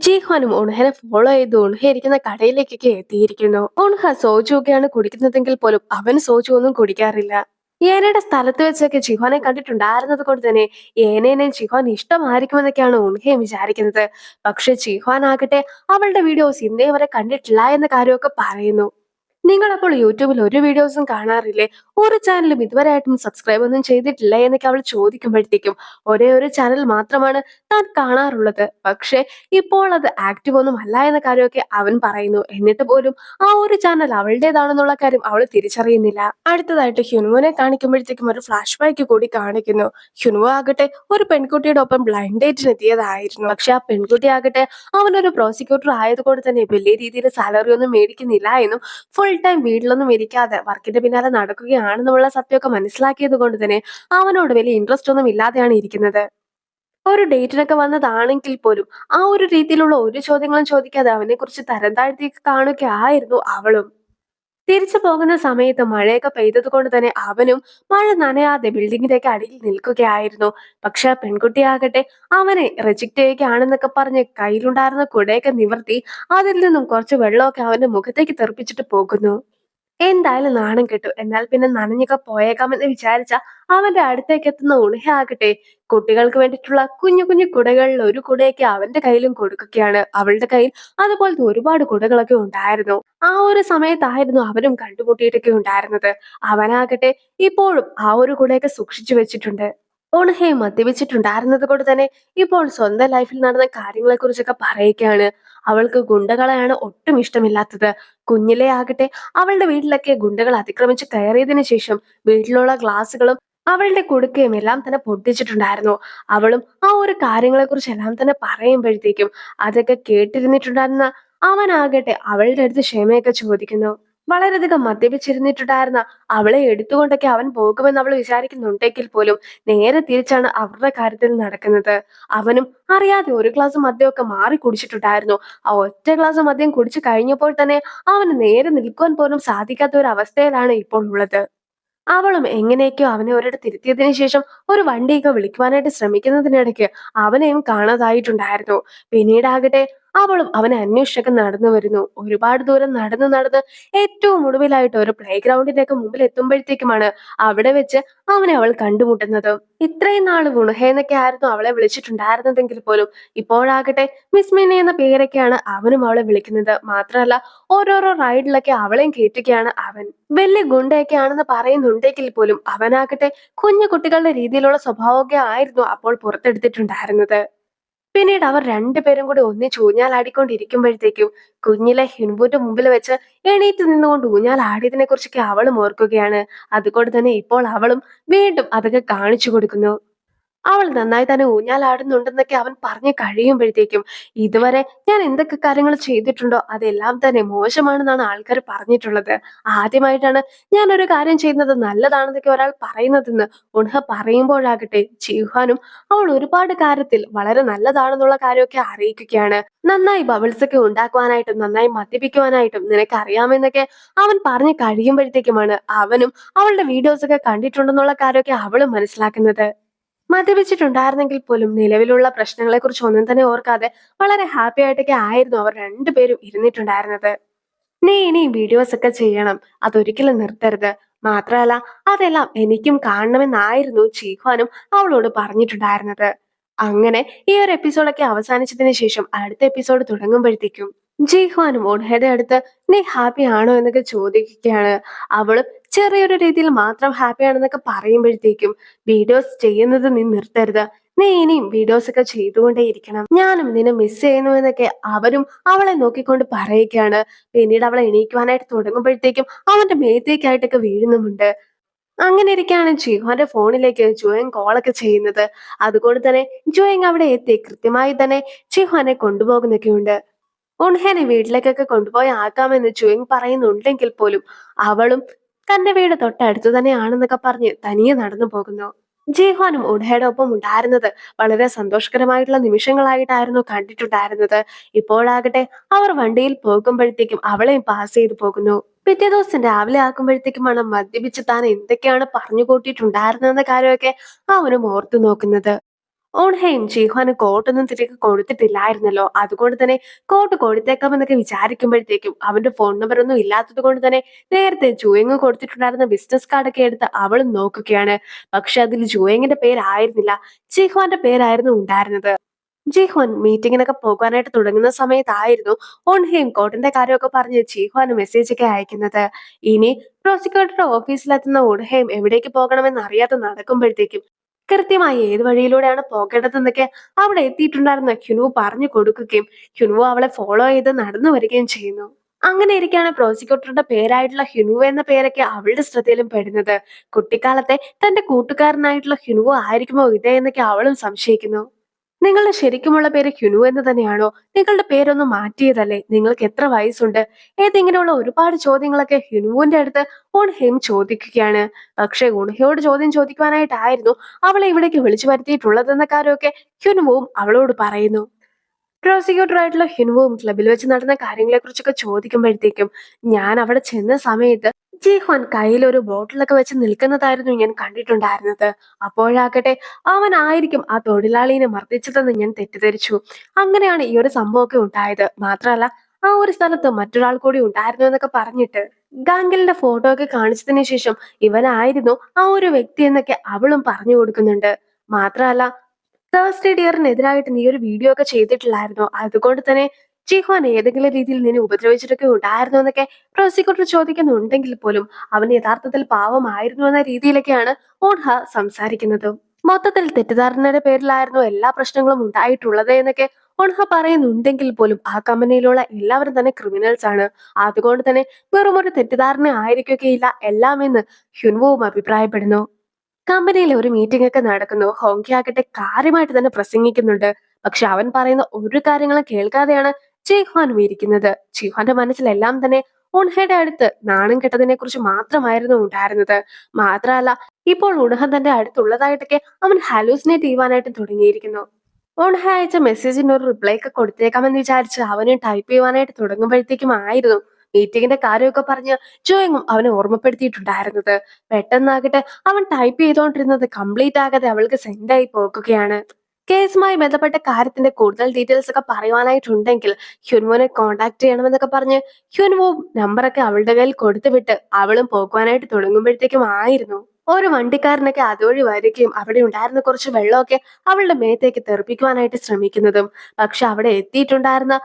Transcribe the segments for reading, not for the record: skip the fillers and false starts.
ജീഹ്വാനും ഉൺഹനെ follow ചെയ്ത് ഉൺഹ ഇരിക്കുന്ന കടയിലേക്കൊക്കെ എത്തിയിരിക്കുന്നു. ഉൺഹ സോജു ഒക്കെയാണ് കുടിക്കുന്നതെങ്കിൽ പോലും അവൻ സോജു ഒന്നും കുടിക്കാറില്ല. ഏനയുടെ സ്ഥലത്ത് വെച്ചൊക്കെ ജിഹ്വാനെ കണ്ടിട്ടുണ്ടായിരുന്നത് കൊണ്ട് തന്നെ ഏനേനെ ജിഹ്വാൻ ഇഷ്ടമായിരിക്കുമെന്നൊക്കെയാണ് ഉൺഹയും വിചാരിക്കുന്നത്. പക്ഷെ ജിഹ്വാൻ ആകട്ടെ അവളുടെ വീഡിയോസ് ഇന്നേ വരെ കണ്ടിട്ടില്ല എന്ന കാര്യമൊക്കെ പറയുന്നു. നിങ്ങളപ്പോൾ യൂട്യൂബിൽ ഒരു വീഡിയോസും കാണാറില്ലേ? ഒരു ചാനലും ഇതുവരെയായിട്ടും സബ്സ്ക്രൈബ് ഒന്നും ചെയ്തിട്ടില്ല എന്നൊക്കെ അവൾ ചോദിക്കുമ്പോഴത്തേക്കും ഒരേ ഒരു ചാനൽ മാത്രമാണ് താൻ കാണാറുള്ളത്. പക്ഷെ ഇപ്പോൾ അത് ആക്റ്റീവ് ഒന്നും അല്ല എന്ന കാര്യമൊക്കെ അവൻ പറയുന്നു. എന്നിട്ട് പോലും ആ ഒരു ചാനൽ അവളുടേതാണെന്നുള്ള കാര്യം അവൾ തിരിച്ചറിയുന്നില്ല. അടുത്തതായിട്ട് ഹ്യുൻവുനെ കാണിക്കുമ്പോഴത്തേക്കും ഒരു ഫ്ലാഷ് ബാക്ക് കൂടി കാണിക്കുന്നു. ഹ്യുൻവു ആകട്ടെ ഒരു പെൺകുട്ടിയുടെ ഒപ്പം ബ്ലൈൻഡ് ഡേറ്റിന് എത്തിയതായിരുന്നു. പക്ഷെ ആ പെൺകുട്ടി ആകട്ടെ അവനൊരു പ്രോസിക്യൂട്ടർ ആയതുകൊണ്ട് തന്നെ വലിയ രീതിയിൽ സാലറി ഒന്നും മേടിക്കുന്നില്ല എന്നും ഫുൾ ടൈം വീട്ടിലൊന്നും ഇരിക്കാതെ വർക്കിന്റെ പിന്നാലെ നടക്കുകയാണെന്നുള്ള സത്യമൊക്കെ മനസ്സിലാക്കിയത് കൊണ്ട് തന്നെ അവനോട് വലിയ ഇൻട്രസ്റ്റ് ഒന്നും ഇല്ലാതെയാണ് ഇരിക്കുന്നത്. ഒരു ഡേറ്റിനൊക്കെ വന്നതാണെങ്കിൽ പോലും ആ ഒരു രീതിയിലുള്ള ഒരു ചോദ്യങ്ങളും ചോദിക്കാതെ അവനെ കുറിച്ച് തരം താഴ്ത്തി കാണുകയായിരുന്നു അവളും. തിരിച്ചു പോകുന്ന സമയത്ത് മഴയൊക്കെ പെയ്തത് കൊണ്ട് തന്നെ അവനും മഴ നനയാതെ ബിൽഡിങ്ങിന്റെയൊക്കെ അടിയിൽ നിൽക്കുകയായിരുന്നു. പക്ഷെ ആ പെൺകുട്ടിയാകട്ടെ അവനെ റിജക്ട് ചെയ്യുകയാണെന്നൊക്കെ പറഞ്ഞ് കയ്യിലുണ്ടായിരുന്ന കുടയൊക്കെ നിവർത്തി അതിൽ നിന്നും കുറച്ച് വെള്ളമൊക്കെ അവന്റെ മുഖത്തേക്ക് തെറിപ്പിച്ചിട്ട് പോകുന്നു. എന്തായാലും നാണം കെട്ടു. എന്നാൽ പിന്നെ നനഞ്ഞൊക്കെ പോയേക്കാമെന്ന് വിചാരിച്ച അവന്റെ അടുത്തേക്ക് എത്തുന്ന ഉണ്ഹ ആകട്ടെ കുട്ടികൾക്ക് വേണ്ടിയിട്ടുള്ള കുഞ്ഞു കുഞ്ഞു കുടകളിൽ ഒരു കുടയൊക്കെ അവന്റെ കയ്യിലും കൊടുക്കുകയാണ്. അവളുടെ കയ്യിൽ അതുപോലത്തെ ഒരുപാട് കുടകളൊക്കെ ഉണ്ടായിരുന്നു. ആ ഒരു സമയത്തായിരുന്നു അവരും കണ്ടുമുട്ടിയിട്ടൊക്കെ ഉണ്ടായിരുന്നത്. അവനാകട്ടെ ഇപ്പോഴും ആ ഒരു കുടയൊക്കെ സൂക്ഷിച്ചു വെച്ചിട്ടുണ്ട്. ഓൺഹയെ മദ്യപിച്ചിട്ടുണ്ടായിരുന്നത് കൊണ്ട് തന്നെ ഇപ്പോൾ സ്വന്തം ലൈഫിൽ നടന്ന കാര്യങ്ങളെ കുറിച്ചൊക്കെ പറയുകയാണ്. അവൾക്ക് ഗുണ്ടകളെയാണ് ഒട്ടും ഇഷ്ടമില്ലാത്തത്. കുഞ്ഞിലേ ആകട്ടെ അവളുടെ വീട്ടിലൊക്കെ ഗുണ്ടകൾ അതിക്രമിച്ച് കയറിയതിനു ശേഷം വീട്ടിലുള്ള ഗ്ലാസുകളും അവളുടെ കുടുക്കയും എല്ലാം തന്നെ പൊട്ടിച്ചിട്ടുണ്ടായിരുന്നു. അവളും ആ ഒരു കാര്യങ്ങളെ കുറിച്ച് എല്ലാം തന്നെ പറയുമ്പോഴത്തേക്കും അതൊക്കെ കേട്ടിരുന്നിട്ടുണ്ടായിരുന്ന അവനാകട്ടെ അവളുടെ അടുത്ത് ക്ഷമയൊക്കെ ചോദിക്കുന്നു. വളരെയധികം മദ്യപിച്ചിരുന്നിട്ടുണ്ടായിരുന്ന അവളെ എടുത്തുകൊണ്ടൊക്കെ അവൻ പോകുമെന്ന് അവൾ വിചാരിക്കുന്നുണ്ടെങ്കിൽ പോലും നേരെ തിരിച്ചാണ് അവരുടെ കാര്യത്തിൽ നടക്കുന്നത്. അവനും അറിയാതെ ഒരു ഗ്ലാസ് മദ്യമൊക്കെ മാറി കുടിച്ചിട്ടുണ്ടായിരുന്നു. ആ ഒറ്റ ഗ്ലാസ് മദ്യം കുടിച്ചു കഴിഞ്ഞപ്പോൾ തന്നെ അവന് നേരെ നിൽക്കുവാൻ പോലും സാധിക്കാത്ത ഒരു അവസ്ഥയിലാണ് ഇപ്പോൾ ഉള്ളത്. അവളും എങ്ങനെയൊക്കെയോ അവനെ ഒരിടത്ത് ഇരുത്തിയതിനു ശേഷം ഒരു വണ്ടിയൊക്കെ വിളിക്കുവാനായിട്ട് ശ്രമിക്കുന്നതിനിടയ്ക്ക് അവനെയും കാണാതായിട്ടുണ്ടായിരുന്നു. പിന്നീടാകട്ടെ അവളും അവനെ അന്വേഷിച്ചൊക്കെ നടന്നു വരുന്നു. ഒരുപാട് ദൂരം നടന്ന് നടന്ന് ഏറ്റവും ഒടുവിലായിട്ട് ഒരു പ്ലേ ഗ്രൗണ്ടിന്റെ ഒക്കെ മുമ്പിൽ എത്തുമ്പോഴത്തേക്കുമാണ് അവിടെ വെച്ച് അവനെ അവൾ കണ്ടുമുട്ടുന്നത്. ഇത്രയും നാൾ ഗുണഹ എന്നൊക്കെ ആയിരുന്നു അവളെ വിളിച്ചിട്ടുണ്ടായിരുന്നതെങ്കിൽ പോലും ഇപ്പോഴാകട്ടെ മിസ് മിനി എന്ന പേരൊക്കെയാണ് അവനും അവളെ വിളിക്കുന്നത്. മാത്രമല്ല ഓരോരോ റൈഡിലൊക്കെ അവളെയും കയറ്റുകയാണ് അവൻ. വലിയ ഗുണ്ടയൊക്കെ ആണെന്ന് പറയുന്നുണ്ടെങ്കിൽ പോലും അവനാകട്ടെ കുഞ്ഞു കുട്ടികളുടെ രീതിയിലുള്ള സ്വഭാവമൊക്കെ ആയിരുന്നു അപ്പോൾ പുറത്തെടുത്തിട്ടുണ്ടായിരുന്നത്. പിന്നീട് അവർ രണ്ടുപേരും കൂടി ഒന്നിച്ച് ഊഞ്ഞാലാടിക്കൊണ്ടിരിക്കുമ്പോഴത്തേക്കും കുഞ്ഞിലെ ഹിൻബുന്റെ മുമ്പിൽ വെച്ച് എണീറ്റ് നിന്നുകൊണ്ട് ഊഞ്ഞാലാടിയതിനെ കുറിച്ചൊക്കെ അവളും ഓർക്കുകയാണ്. അതുകൊണ്ട് തന്നെ ഇപ്പോൾ അവളും വീണ്ടും അതൊക്കെ കാണിച്ചു കൊടുക്കുന്നു. അവൾ നന്നായി തന്നെ ഊഞ്ഞാലാടുന്നുണ്ടെന്നൊക്കെ അവൻ പറഞ്ഞു കഴിയുമ്പോഴത്തേക്കും ഇതുവരെ ഞാൻ എന്തൊക്കെ കാര്യങ്ങൾ ചെയ്തിട്ടുണ്ടോ അതെല്ലാം തന്നെ മോശമാണെന്നാണ് ആൾക്കാർ പറഞ്ഞിട്ടുള്ളത്. ആദ്യമായിട്ടാണ് ഞാൻ ഒരു കാര്യം ചെയ്യുന്നത് നല്ലതാണെന്നൊക്കെ ഒരാൾ പറയുന്നതെന്ന് ഉൺഹ പറയുമ്പോഴാകട്ടെ ജീഹാനും അവൾ ഒരുപാട് കാര്യത്തിൽ വളരെ നല്ലതാണെന്നുള്ള കാര്യമൊക്കെ അറിയിക്കുകയാണ്. നന്നായി ബബിൾസ് ഒക്കെ ഉണ്ടാക്കുവാനായിട്ടും നന്നായി മദ്യപിക്കുവാനായിട്ടും നിനക്ക് അറിയാമെന്നൊക്കെ അവൻ പറഞ്ഞു കഴിയുമ്പോഴത്തേക്കുമാണ് അവനും അവളുടെ വീഡിയോസ് ഒക്കെ കണ്ടിട്ടുണ്ടെന്നുള്ള കാര്യമൊക്കെ അവളും മനസ്സിലാക്കുന്നത്. മദ്യപിച്ചിട്ടുണ്ടായിരുന്നെങ്കിൽ പോലും നിലവിലുള്ള പ്രശ്നങ്ങളെ കുറിച്ച് ഒന്നും തന്നെ ഓർക്കാതെ വളരെ ഹാപ്പി ആയിട്ടൊക്കെ ആയിരുന്നു അവർ രണ്ടുപേരും ഇരുന്നിട്ടുണ്ടായിരുന്നത്. നീ ഇനിയും വീഡിയോസ് ഒക്കെ ചെയ്യണം, അതൊരിക്കലും നിർത്തരുത്. മാത്രമല്ല അതെല്ലാം എനിക്കും കാണണമെന്നായിരുന്നു ചീഖ്വാനും അവളോട് പറഞ്ഞിട്ടുണ്ടായിരുന്നത്. അങ്ങനെ ഈ ഒരു എപ്പിസോഡൊക്കെ അവസാനിച്ചതിന് ശേഷം അടുത്ത എപ്പിസോഡ് തുടങ്ങുമ്പോഴത്തേക്കും ജീഹ്വാനും ഓൺഹയുടെ അടുത്ത് നീ ഹാപ്പി ആണോ എന്നൊക്കെ ചോദിക്കുകയാണ്. അവളും ചെറിയൊരു രീതിയിൽ മാത്രം ഹാപ്പി ആണെന്നൊക്കെ പറയുമ്പോഴത്തേക്കും വീഡിയോസ് ചെയ്യുന്നത് നീ നിർത്തരുത്, നീ ഇനിയും വീഡിയോസ് ഒക്കെ ചെയ്തുകൊണ്ടേയിരിക്കണം, ഞാനും നിന്നെ മിസ് ചെയ്യുന്നു എന്നൊക്കെ അവരും അവളെ നോക്കിക്കൊണ്ട് പറയുകയാണ്. പിന്നീട് അവളെ എണീക്കുവാനായിട്ട് തുടങ്ങുമ്പോഴത്തേക്കും അവന്റെ മേത്തേക്കായിട്ടൊക്കെ വീഴുന്നുമുണ്ട്. അങ്ങനെ ഇരിക്കുകയാണ് ജിഹോന്റെ ഫോണിലേക്ക് ജോയങ് കോളൊക്കെ ചെയ്യുന്നത്. അതുകൊണ്ട് തന്നെ ജോയങ് അവിടെ എത്തി കൃത്യമായി തന്നെ ജിഹോനെ കൊണ്ടുപോകുന്നൊക്കെയുണ്ട്. ഉൺഹനെ വീട്ടിലേക്കൊക്കെ കൊണ്ടുപോയി ആക്കാമെന്ന് ജോയിങ് പറയുന്നുണ്ടെങ്കിൽ പോലും അവളും തന്റെ വീട് തൊട്ടടുത്ത് തന്നെയാണെന്നൊക്കെ പറഞ്ഞ് തനിയെ നടന്നു പോകുന്നു. ജീഹ്വാനും ഉൺഹയുടെ ഒപ്പം ഉണ്ടായിരുന്നത് വളരെ സന്തോഷകരമായിട്ടുള്ള നിമിഷങ്ങളായിട്ടായിരുന്നു കണ്ടിട്ടുണ്ടായിരുന്നത്. ഇപ്പോഴാകട്ടെ അവർ വണ്ടിയിൽ പോകുമ്പോഴത്തേക്കും അവളെയും പാസ് ചെയ്തു പോകുന്നു. പിറ്റേ ദിവസം രാവിലെ ആക്കുമ്പോഴത്തേക്കുമാണ് മദ്യപിച്ച് താൻ എന്തൊക്കെയാണ് പറഞ്ഞു കൂട്ടിയിട്ടുണ്ടായിരുന്നെന്ന കാര്യമൊക്കെ അവനും ഓർത്തു നോക്കുന്നത്. ഓൺഹെയും ജിഹ്വാന് കോട്ടൊന്നും തിരികെ കൊടുത്തിട്ടില്ലായിരുന്നല്ലോ. അതുകൊണ്ട് തന്നെ കോട്ട് കൊടുത്തേക്കാമെന്നൊക്കെ വിചാരിക്കുമ്പോഴത്തേക്കും അവന്റെ ഫോൺ നമ്പർ ഒന്നും ഇല്ലാത്തത് കൊണ്ട് തന്നെ നേരത്തെ ജുയങ് കൊടുത്തിട്ടുണ്ടായിരുന്ന ബിസിനസ് കാർഡൊക്കെ എടുത്ത് അവളും നോക്കുകയാണ്. പക്ഷെ അതിൽ ജുയങ്ങിന്റെ പേരായിരുന്നില്ല, ജിഹ്വാന്റെ പേരായിരുന്നു ഉണ്ടായിരുന്നത്. ജിഹ്വാൻ മീറ്റിങ്ങിനൊക്കെ പോകാനായിട്ട് തുടങ്ങുന്ന സമയത്തായിരുന്നു ഓൺഹെയിം കോട്ടിന്റെ കാര്യമൊക്കെ പറഞ്ഞ് ജിഹ്വാന് മെസ്സേജ് ഒക്കെ അയക്കുന്നത്. ഇനി പ്രോസിക്യൂട്ടറുടെ ഓഫീസിലെത്തുന്ന ഓൺഹെയിം എവിടേക്ക് പോകണമെന്ന് അറിയാതെ നടക്കുമ്പോഴത്തേക്കും കൃത്യമായി ഏത് വഴിയിലൂടെയാണ് പോകേണ്ടതെന്നൊക്കെ അവിടെ എത്തിയിട്ടുണ്ടായിരുന്ന ഹ്യുനു പറഞ്ഞു കൊടുക്കുകയും ഹ്യുനു അവളെ ഫോളോ ചെയ്ത് നടന്നു വരികയും ചെയ്യുന്നു. അങ്ങനെ ഇരിക്കെയാണ് പ്രോസിക്യൂട്ടറുടെ പേരായിട്ടുള്ള ഹ്യുനു എന്ന പേരൊക്കെ അവളുടെ ശ്രദ്ധയിലും പെടുന്നത്. കുട്ടിക്കാലത്തെ തന്റെ കൂട്ടുകാരനായിട്ടുള്ള ഹ്യുനു ആയിരിക്കുമോ ഇത് എന്നൊക്കെ അവളും സംശയിക്കുന്നു. നിങ്ങളുടെ ശരിക്കുമുള്ള പേര് ഹ്യുനു എന്ന് തന്നെയാണോ? നിങ്ങളുടെ പേരൊന്ന് മാറ്റിയതല്ലേ? നിങ്ങൾക്ക് എത്ര വയസ്സുണ്ട്? ഇങ്ങനെയുള്ള ഒരുപാട് ചോദ്യങ്ങളൊക്കെ ഹ്യുനുവിന്റെ അടുത്ത് ഉൺഹെയും ചോദിക്കുകയാണ്. പക്ഷെ ഉൺഹയോട് ചോദ്യം ചോദിക്കുവാനായിട്ടായിരുന്നു അവളെ ഇവിടേക്ക് വിളിച്ചു വരുത്തിയിട്ടുള്ളതെന്ന കാര്യമൊക്കെ ഹ്യുനുവും അവളോട് പറയുന്നു. പ്രോസിക്യൂട്ടർ ആയിട്ടുള്ള ഹ്യുനുവും ക്ലബിൽ വെച്ച് നടന്ന കാര്യങ്ങളെ കുറിച്ചൊക്കെ ചോദിക്കുമ്പോഴത്തേക്കും ഞാൻ അവിടെ ചെന്ന സമയത്ത് ജിഹ്വാൻ കയ്യിൽ ഒരു ബോട്ടിലൊക്കെ വെച്ച് നിൽക്കുന്നതായിരുന്നു ഞാൻ കണ്ടിട്ടുണ്ടായിരുന്നത്. അപ്പോഴാകട്ടെ അവനായിരിക്കും ആ തൊഴിലാളിയെ മർദ്ദിച്ചതെന്ന് ഞാൻ തെറ്റിദ്ധരിച്ചു. അങ്ങനെയാണ് ഈ ഒരു സംഭവമൊക്കെ ഉണ്ടായത്. മാത്രമല്ല ആ ഒരു സ്ഥലത്ത് മറ്റൊരാൾ കൂടി ഉണ്ടായിരുന്നു എന്നൊക്കെ പറഞ്ഞിട്ട് ഗാംഗലിന്റെ ഫോട്ടോ ഒക്കെ കാണിച്ചതിന് ശേഷം ഇവനായിരുന്നു ആ ഒരു വ്യക്തി എന്നൊക്കെ അവളും പറഞ്ഞു കൊടുക്കുന്നുണ്ട്. മാത്രമല്ല തേഴ്സ്ഡേ ഡിയറിനെതിരായിട്ട് നീ ഒരു വീഡിയോ ഒക്കെ ചെയ്തിട്ടില്ലായിരുന്നോ? അതുകൊണ്ട് തന്നെ ജിഹ്വാൻ ഏതെങ്കിലും രീതിയിൽ നിന്നെ ഉപദ്രവിച്ചിട്ടൊക്കെ ഉണ്ടായിരുന്നോ എന്നൊക്കെ പ്രോസിക്യൂട്ടർ ചോദിക്കുന്നുണ്ടെങ്കിൽ പോലും അവൻ യഥാർത്ഥത്തിൽ പാവമായിരുന്നു എന്ന രീതിയിലൊക്കെയാണ് ഓൺഹ സംസാരിക്കുന്നത്. മൊത്തത്തിൽ തെറ്റിദ്ധാരണയുടെ പേരിലായിരുന്നു എല്ലാ പ്രശ്നങ്ങളും ഉണ്ടായിട്ടുള്ളത് എന്നൊക്കെ ഓൺഹ പറയുന്നുണ്ടെങ്കിൽ പോലും ആ കമ്പനിയിലുള്ള എല്ലാവരും തന്നെ ക്രിമിനൽസ് ആണ്. അതുകൊണ്ട് തന്നെ വെറും ഒരു തെറ്റിദ്ധാരണ ആയിരിക്കുകയില്ല എല്ലാം എന്ന് ഹ്യുൻവുവും അഭിപ്രായപ്പെടുന്നു. കമ്പനിയിൽ ഒരു മീറ്റിംഗ് ഒക്കെ നടക്കുന്നു. ഹോങ്കി ആകട്ടെ കാര്യമായിട്ട് തന്നെ പ്രസംഗിക്കുന്നുണ്ട്. പക്ഷെ അവൻ പറയുന്ന ഒരു കാര്യങ്ങളും കേൾക്കാതെയാണ് ജിഹ്വാനും ഇരിക്കുന്നത്. ജിഹ്വാന്റെ മനസ്സിലെല്ലാം തന്നെ ഉൺഹയുടെ അടുത്ത് നാണം കെട്ടതിനെ കുറിച്ച് മാത്രമായിരുന്നു ഉണ്ടായിരുന്നത്. മാത്രമല്ല ഇപ്പോൾ ഉൺഹ തന്റെ അടുത്തുള്ളതായിട്ടൊക്കെ അവൻ ഹാലൂസിനേറ്റ് ചെയ്യുവാനായിട്ട് തുടങ്ങിയിരിക്കുന്നു. ഉൺഹ അയച്ച മെസ്സേജിന് ഒരു റിപ്ലൈ ഒക്കെ കൊടുത്തേക്കാമെന്ന് വിചാരിച്ച് അവന് ടൈപ്പ് ചെയ്യുവാനായിട്ട് തുടങ്ങുമ്പോഴത്തേക്കും ആയിരുന്നു മീറ്റിംഗിന്റെ കാര്യമൊക്കെ പറഞ്ഞ് ജോയങ്ങും അവനെ ഓർമ്മപ്പെടുത്തിയിട്ടുണ്ടായിരുന്നത്. പെട്ടെന്നാകട്ടെ അവൻ ടൈപ്പ് ചെയ്തുകൊണ്ടിരുന്നത് കംപ്ലീറ്റ് ആകാതെ അവൾക്ക് സെൻഡ് ആയി പോകുകയാണ്. കേസുമായി ബന്ധപ്പെട്ട കാര്യത്തിന്റെ കൂടുതൽ ഡീറ്റെയിൽസ് ഒക്കെ പറയുവാനായിട്ടുണ്ടെങ്കിൽ ഹ്യുൻവുനെ കോൺടാക്ട് ചെയ്യണമെന്നൊക്കെ പറഞ്ഞ് ഹ്യുൻവും നമ്പറൊക്കെ അവളുടെ കയ്യിൽ കൊടുത്തുവിട്ട് അവളും പോകുവാനായിട്ട് തുടങ്ങുമ്പോഴത്തേക്കും ആയിരുന്നു ഒരു വണ്ടിക്കാരനൊക്കെ അതുവഴി വരികയും അവിടെ ഉണ്ടായിരുന്ന കുറച്ച് വെള്ളമൊക്കെ അവളുടെ മേത്തേക്ക് തെറിപ്പിക്കുവാനായിട്ട് ശ്രമിക്കുന്നതും. പക്ഷെ അവിടെ എത്തിയിട്ടുണ്ടായിരുന്ന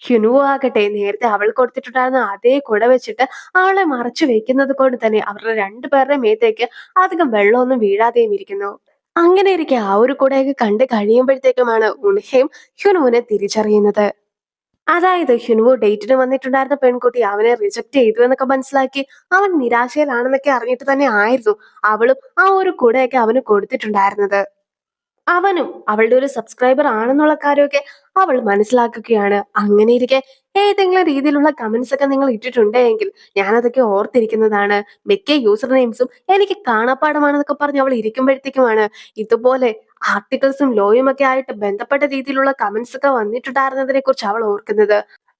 ഹ്യുനു ആകട്ടെ നേരത്തെ അവൾ കൊടുത്തിട്ടുണ്ടായിരുന്ന അതേ കുട വെച്ചിട്ട് അവളെ മറച്ചു വെക്കുന്നത് കൊണ്ട് തന്നെ അവരുടെ രണ്ടുപേരുടെ മേത്തേക്ക് അധികം വെള്ളമൊന്നും വീഴാതെയും ഇരിക്കുന്നു. അങ്ങനെ ഇരിക്കെ ആ ഒരു കുടയൊക്കെ കണ്ടു കഴിയുമ്പോഴത്തേക്കുമാണ് ഉൺഹയും ഹ്യുനുവിനെ തിരിച്ചറിയുന്നത്. അതായത് ഹ്യുൻവു ഡേറ്റിന് വന്നിട്ടുണ്ടായിരുന്ന പെൺകുട്ടി അവനെ റിജക്ട് ചെയ്തു എന്നൊക്കെ മനസ്സിലാക്കി അവൻ നിരാശയിലാണെന്നൊക്കെ അറിഞ്ഞിട്ട് തന്നെ ആയിരുന്നു അവളും ആ ഒരു കുടയൊക്കെ അവന് കൊടുത്തിട്ടുണ്ടായിരുന്നത്. അവനും അവളുടെ ഒരു സബ്സ്ക്രൈബർ ആണെന്നുള്ള കാര്യമൊക്കെ അവൾ മനസ്സിലാക്കുകയാണ്. അങ്ങനെ ഇരിക്കെ ഏതെങ്കിലും രീതിയിലുള്ള കമന്റ്സ് ഒക്കെ നിങ്ങൾ ഇട്ടിട്ടുണ്ടെങ്കിൽ ഞാനതൊക്കെ ഓർത്തിരിക്കുന്നതാണ്. മിക്ക യൂസർ നെയിംസും എനിക്ക് കാണാപ്പാടമാണെന്നൊക്കെ പറഞ്ഞ് അവൾ ഇരിക്കുമ്പോഴത്തേക്കുമാണ് ഇതുപോലെ ആർട്ടിക്കിൾസും ലോയും ഒക്കെ ആയിട്ട് ബന്ധപ്പെട്ട രീതിയിലുള്ള കമന്റ്സ് ഒക്കെ വന്നിട്ടുണ്ടായിരുന്നതിനെ കുറിച്ച് അവൾ ഓർക്കുന്നത്.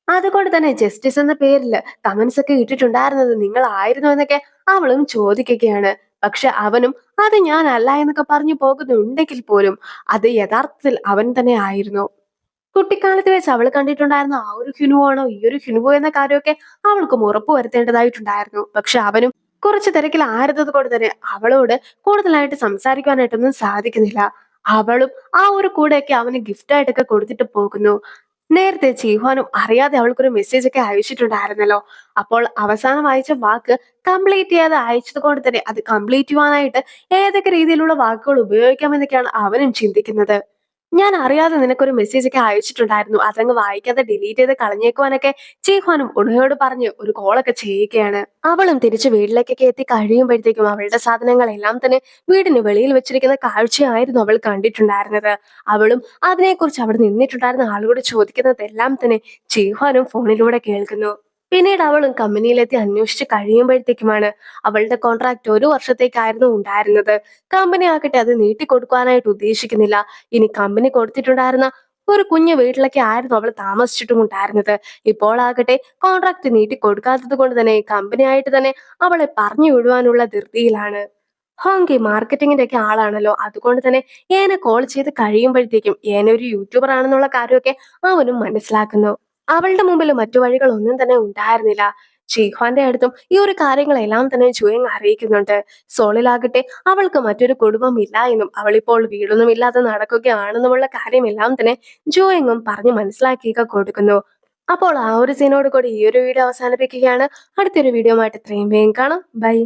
അതുകൊണ്ട് തന്നെ ജസ്റ്റിസ് എന്ന പേരിൽ കമന്റ്സ് ഒക്കെ ഇട്ടിട്ടുണ്ടായിരുന്നത് നിങ്ങളായിരുന്നു എന്നൊക്കെ അവളും ചോദിക്കുകയാണ്. പക്ഷെ അവനും അത് ഞാനല്ല എന്നൊക്കെ പറഞ്ഞു പോകുന്നുണ്ടെങ്കിൽ പോലും അത് യഥാർത്ഥത്തിൽ അവൻ തന്നെ ആയിരുന്നു. കുട്ടിക്കാലത്ത് വെച്ച് അവൾ കണ്ടിട്ടുണ്ടായിരുന്ന ആ ഒരു ഹ്യുനു ആണോ ഈ ഒരു ഹ്യുനു എന്ന കാര്യമൊക്കെ അവൾക്കും ഉറപ്പ് വരുത്തേണ്ടതായിട്ടുണ്ടായിരുന്നു. പക്ഷെ അവനും കുറച്ച് തിരക്കിലായിരുന്നത് കൊണ്ട് തന്നെ അവളോട് കൂടുതലായിട്ട് സംസാരിക്കാനായിട്ടൊന്നും സാധിക്കുന്നില്ല. അവളും ആ ഒരു കൂടെയൊക്കെ അവന് ഗിഫ്റ്റ് ആയിട്ടൊക്കെ കൊടുത്തിട്ട് പോകുന്നു. നേരത്തെ ചീഹ്വാനും അറിയാതെ അവൾക്കൊരു മെസ്സേജ് ഒക്കെ അയച്ചിട്ടുണ്ടായിരുന്നല്ലോ. അപ്പോൾ അവസാനം അയച്ച വാക്ക് കംപ്ലീറ്റ് ചെയ്യാതെ അയച്ചത് കൊണ്ട് തന്നെ അത് കംപ്ലീറ്റ് ചെയ്യുവാനായിട്ട് ഏതൊക്കെ രീതിയിലുള്ള വാക്കുകൾ ഉപയോഗിക്കാമെന്നൊക്കെയാണ് അവനും ചിന്തിക്കുന്നത്. ഞാൻ അറിയാതെ നിനക്കൊരു മെസ്സേജ് ഒക്കെ അയച്ചിട്ടുണ്ടായിരുന്നു. അതങ്ങ് വായിക്കാതെ ഡിലീറ്റ് ചെയ്ത് കളഞ്ഞേക്കുവാനൊക്കെ ചീഹ്വാനും ഉണയോട് പറഞ്ഞ് ഒരു കോളൊക്കെ ചെയ്യുകയാണ്. അവളും തിരിച്ച് വീട്ടിലേക്കൊക്കെ എത്തി കഴിയുമ്പോഴത്തേക്കും അവളുടെ സാധനങ്ങളെല്ലാം തന്നെ വീടിന് വെളിയിൽ വെച്ചിരിക്കുന്ന കാഴ്ചയായിരുന്നു അവൾ കണ്ടിട്ടുണ്ടായിരുന്നത്. അവളും അതിനെക്കുറിച്ച് അവിടെ നിന്നിട്ടുണ്ടായിരുന്ന ആളോട് ചോദിക്കുന്നതെല്ലാം തന്നെ ചീഹ്വാനും ഫോണിലൂടെ കേൾക്കുന്നു. പിന്നീട് അവളും കമ്പനിയിലെത്തി അന്വേഷിച്ച് കഴിയുമ്പോഴത്തേക്കുമാണ് അവളുടെ കോൺട്രാക്ട് 1 വർഷത്തേക്കായിരുന്നു ഉണ്ടായിരുന്നത്. കമ്പനി ആകട്ടെ അത് നീട്ടിക്കൊടുക്കാനായിട്ട് ഉദ്ദേശിക്കുന്നില്ല. ഇനി കമ്പനി കൊടുത്തിട്ടുണ്ടായിരുന്ന ഒരു കുഞ്ഞു വീട്ടിലൊക്കെ ആയിരുന്നു അവൾ താമസിച്ചിട്ടും ഉണ്ടായിരുന്നത്. ഇപ്പോൾ ആകട്ടെ കോൺട്രാക്ട് നീട്ടി കൊടുക്കാത്തത് കൊണ്ട് തന്നെ കമ്പനി ആയിട്ട് തന്നെ അവളെ പറഞ്ഞു വിടുവാനുള്ള ധൃതിയിലാണ്. ഹോങ്കി മാർക്കറ്റിങ്ങിന്റെ ഒക്കെ ആളാണല്ലോ. അതുകൊണ്ട് തന്നെ ഏനെ കോൾ ചെയ്ത് കഴിയുമ്പോഴത്തേക്കും ഏന ഒരു യൂട്യൂബർ ആണെന്നുള്ള കാര്യമൊക്കെ അവനും മനസ്സിലാക്കുന്നു. അവളുടെ മുമ്പിൽ മറ്റു വഴികളൊന്നും തന്നെ ഉണ്ടായിരുന്നില്ല. ഷീഹ്വാന്റെ അടുത്തും ഈ ഒരു കാര്യങ്ങളെല്ലാം തന്നെ ജുയങ് അറിയിക്കുന്നുണ്ട്. സോളിലാകട്ടെ അവൾക്ക് മറ്റൊരു കുടുംബം ഇല്ല എന്നും അവളിപ്പോൾ വീടൊന്നും ഇല്ലാതെ നടക്കുകയാണെന്നുമുള്ള കാര്യമെല്ലാം തന്നെ ജുയങ്ങും പറഞ്ഞ് മനസ്സിലാക്കിയൊക്കെ കൊടുക്കുന്നു. അപ്പോൾ ആ ഒരു സീനോട് കൂടി ഈ ഒരു വീഡിയോ അവസാനിപ്പിക്കുകയാണ്. അടുത്തൊരു വീഡിയോ ആയിട്ട് എത്രയും വേഗം കാണാം. ബൈ.